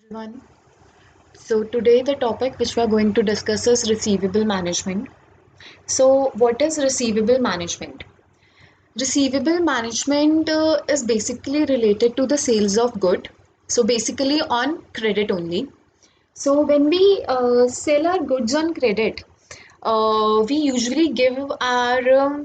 Everyone. So today the topic which we are going to discuss is receivable management. So what is receivable management? Receivable management is basically related to the sales of good. So basically on credit only. So when we sell our goods on credit, we usually give our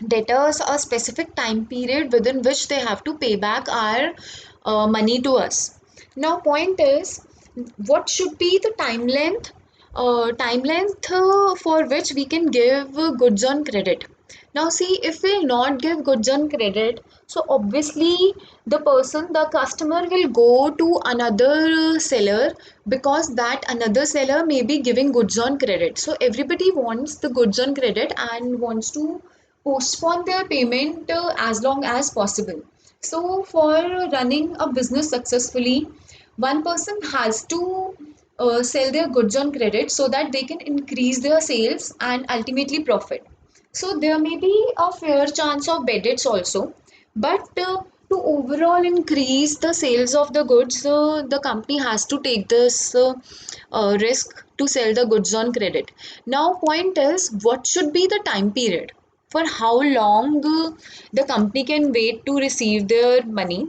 debtors a specific time period within which they have to pay back our money to us. Now, point is, what should be the time length? For which we can give goods on credit. Now, see, if we not give goods on credit, so obviously the customer will go to another seller because that another seller may be giving goods on credit. So everybody wants the goods on credit and wants to postpone their payment as long as possible. So, for running a business successfully, one person has to sell their goods on credit so that they can increase their sales and ultimately profit. So, there may be a fair chance of bad debts also, but to overall increase the sales of the goods, the company has to take this risk to sell the goods on credit. Now, point is, what should be the time period? For how long the company can wait to receive their money.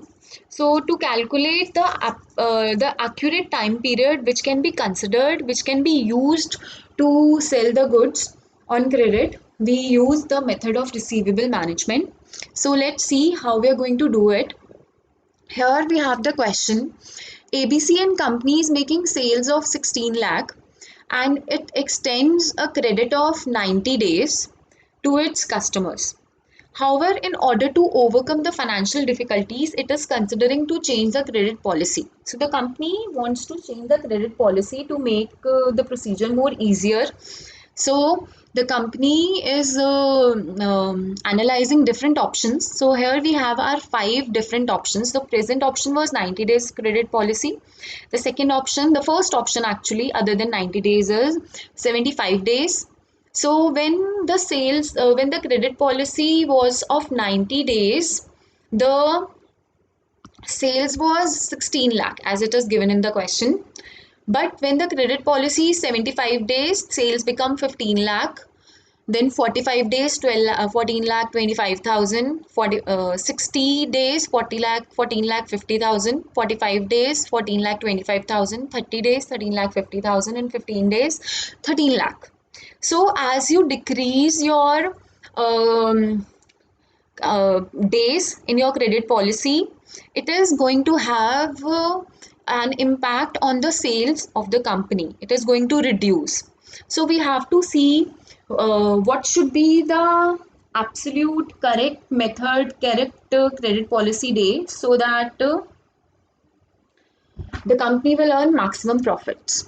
So to calculate the accurate time period which can be considered, which can be used to sell the goods on credit, we use the method of receivable management. So let's see how we are going to do it. Here we have the question. ABC and company is making sales of 16 lakh and it extends a credit of 90 days to its customers. However, in order to overcome the financial difficulties, it is considering to change the credit policy. So the company wants to change the credit policy to make the procedure more easier. So the company is analyzing different options. So here we have our five different options. The present option was 90 days credit policy. The second option, the first option actually, other than 90 days, is 75 days. So when the credit policy was of 90 days, the sales was 16 lakh as it is given in the question. But when the credit policy is 75 days, sales become 15 lakh. Then 45 days, 14 lakh 25,000. 60 days, 40 lakh 14 lakh 50,000. 45 days, 14 lakh 25,000. 30 days, 13 lakh 50,000. And 15 days, 13 lakh. So as you decrease your um, days in your credit policy, it is going to have an impact on the sales of the company. It is going to reduce. So we have to see what should be the absolute correct method, correct credit policy day so that the company will earn maximum profits.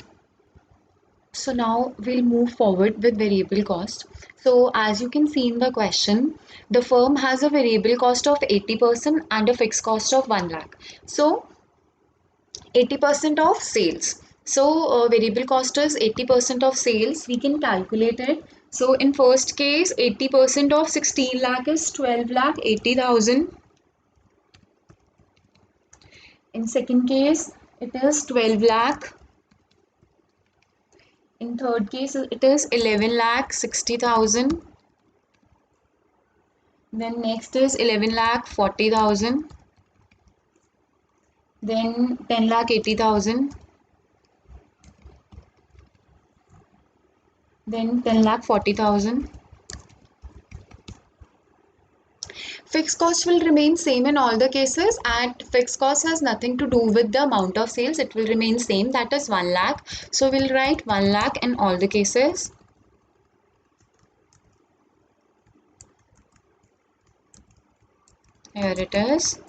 So now we'll move forward with variable cost. So as you can see in the question, the firm has a variable cost of 80% and a fixed cost of 1 lakh. So 80% of sales. So variable cost is 80% of sales. We can calculate it. So in first case, 80% of 16 lakh is 12 lakh 80,000. In second case, it is 12 lakh. In third case, it is 11 lakh 60,000. Then next is 11 lakh 40,000. Then 10 lakh 80,000. Then 10 lakh 40,000. Fixed cost will remain same in all the cases, and fixed cost has nothing to do with the amount of sales. It will remain same, that is 1 lakh. So we'll write 1 lakh in all the cases. Here it is.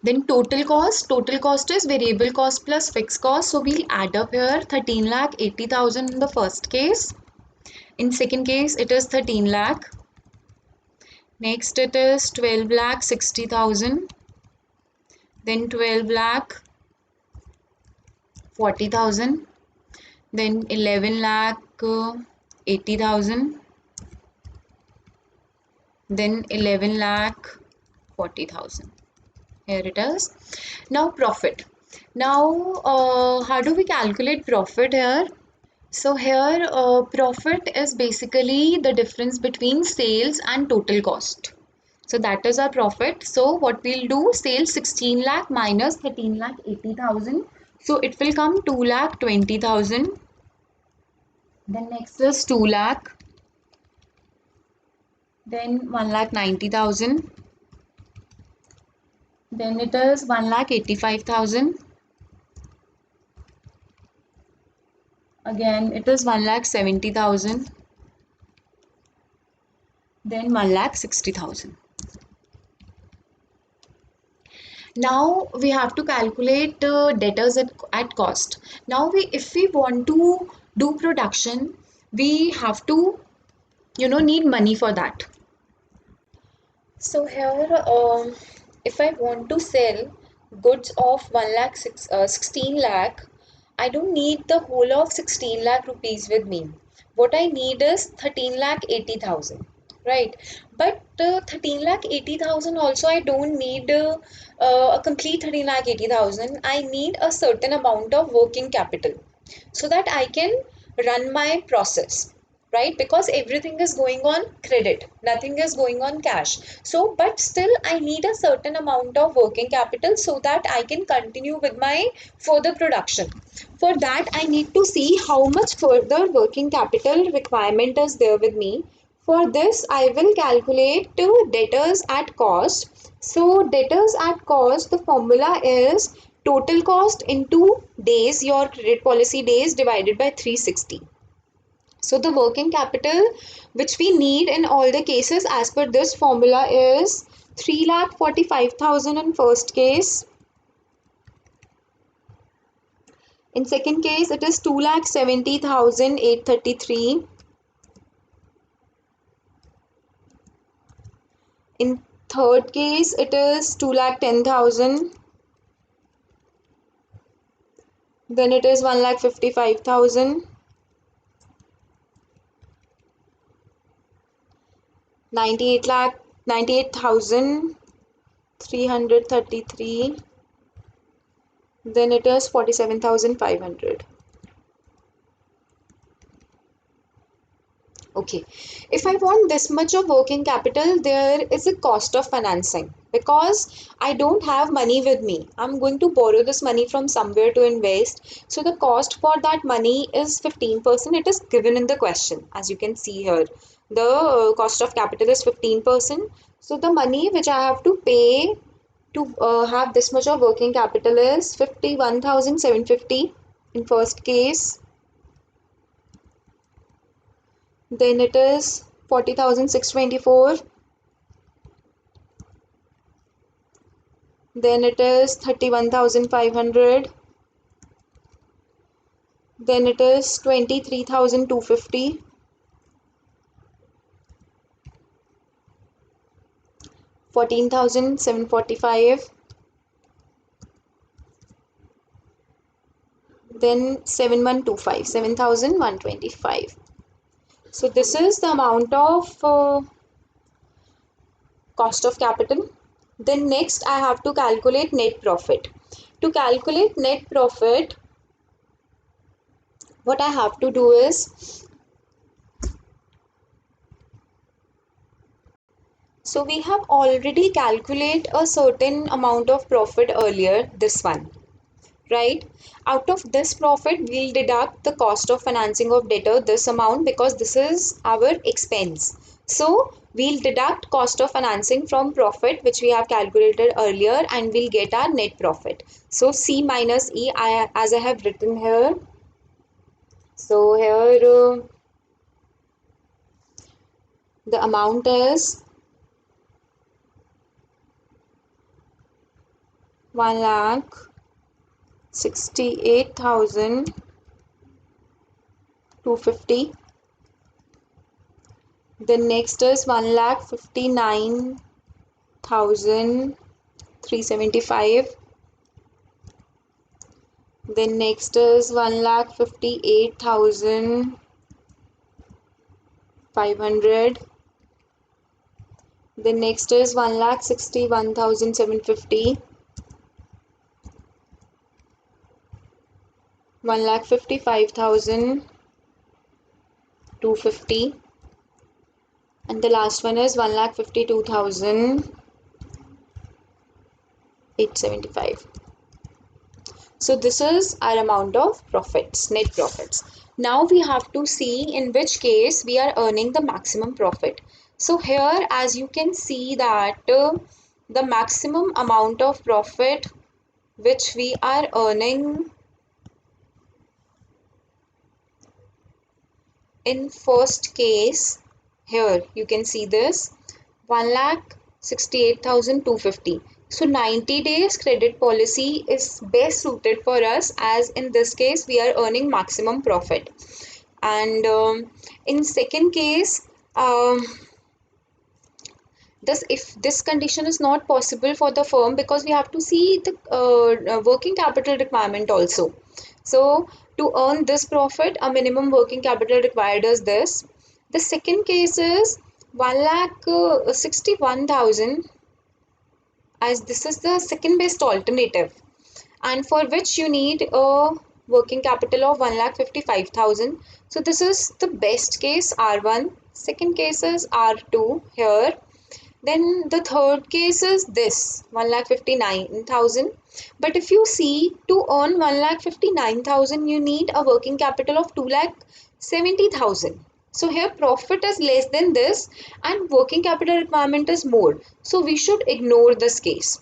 Then total cost is variable cost plus fixed cost. So we'll add up here 13 lakh 80,000 in the first case. In second case, it is 13 lakh. Next, it is 12 lakh 60,000. Then 12 lakh 40,000. Then 11 lakh 80,000. Then 11 lakh 40,000. Here it is. Now profit. Now, how do we calculate profit here? So here, profit is basically the difference between sales and total cost. So that is our profit. So what we'll do, sales 16 lakh minus 13 lakh 80,000. So it will come 2 lakh 20,000. Then next is 2 lakh. Then 1 lakh 90,000. Then it is 1 lakh 85,000. Again, it is 1 lakh 70,000. Then 1 lakh 60,000. Now we have to calculate debtors at cost. Now if we want to do production, we have to, need money for that. So here, if I want to sell goods of 16 lakh, I don't need the whole of 16 lakh rupees with me. What I need is 13 lakh 80,000, right? But 13 lakh 80,000 also I don't need a complete 13 lakh 80,000. I need a certain amount of working capital so that I can run my process, right? Because everything is going on credit, nothing is going on cash. So, but still, I need a certain amount of working capital so that I can continue with my further production. For that, I need to see how much further working capital requirement is there with me. For this, I will calculate debtors at cost. So, debtors at cost, the formula is total cost into days, your credit policy days divided by 360. So the working capital which we need in all the cases as per this formula is 3,45,000 in first case. In second case it is 2,70,833. In third case it is 2,10,000. Then it is 1,55,000. 98,333. Then it is 47,500. Okay, if I want this much of working capital, there is a cost of financing because I don't have money with me. I'm going to borrow this money from somewhere to invest. So the cost for that money is 15%. It is given in the question, as you can see here. The cost of capital is 15%. So the money which I have to pay to have this much of working capital is 51,750 in first case. Then it is 40,624. Then it is 31,500. Then it is 23,250. 14,745. Then 7,125. 7,125. So this is the amount of cost of capital. Then next I have to calculate net profit. To calculate net profit, what I have to do is, so we have already calculated a certain amount of profit earlier, this one, right? Out of this profit, we'll deduct the cost of financing of debtor, this amount, because this is our expense. So we'll deduct cost of financing from profit, which we have calculated earlier, and we'll get our net profit. So C minus E, as I have written here. So here the amount is 1,68,250. Then next is 1,59,375. Then next is 1,58,500. Then next is 1,61,750. 1,55,250, and the last one is 1,52,875. So this is our amount of profits, net profits. Now we have to see in which case we are earning the maximum profit. So here, as you can see that the maximum amount of profit which we are earning in first case, here you can see this 1,68,250. So 90 days credit policy is best suited for us, as in this case we are earning maximum profit. And in second case, um, if this condition is not possible for the firm, because we have to see the working capital requirement also. So to earn this profit, a minimum working capital required is this. The second case is 1,61,000, as this is the second best alternative, and for which you need a working capital of 1,55,000. So this is the best case R1. Second case is R2 here. Then the third case is this 1,59,000. But if you see, to earn 1,59,000, you need a working capital of 2,70,000. So here profit is less than this and working capital requirement is more. So we should ignore this case.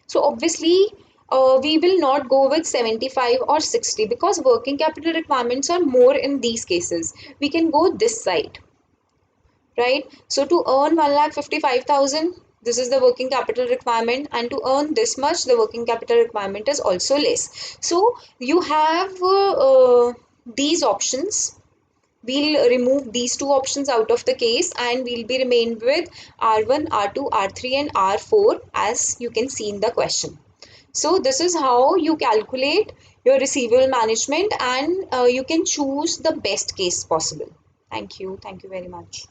So obviously, we will not go with 75 or 60 because working capital requirements are more in these cases. We can go this side, right? So to earn 1,55,000, this is the working capital requirement, and to earn this much, the working capital requirement is also less. So you have these options. We'll remove these two options out of the case and we'll be remained with R1, R2, R3 and R4, as you can see in the question. So this is how you calculate your receivable management, and you can choose the best case possible. Thank you. Thank you very much.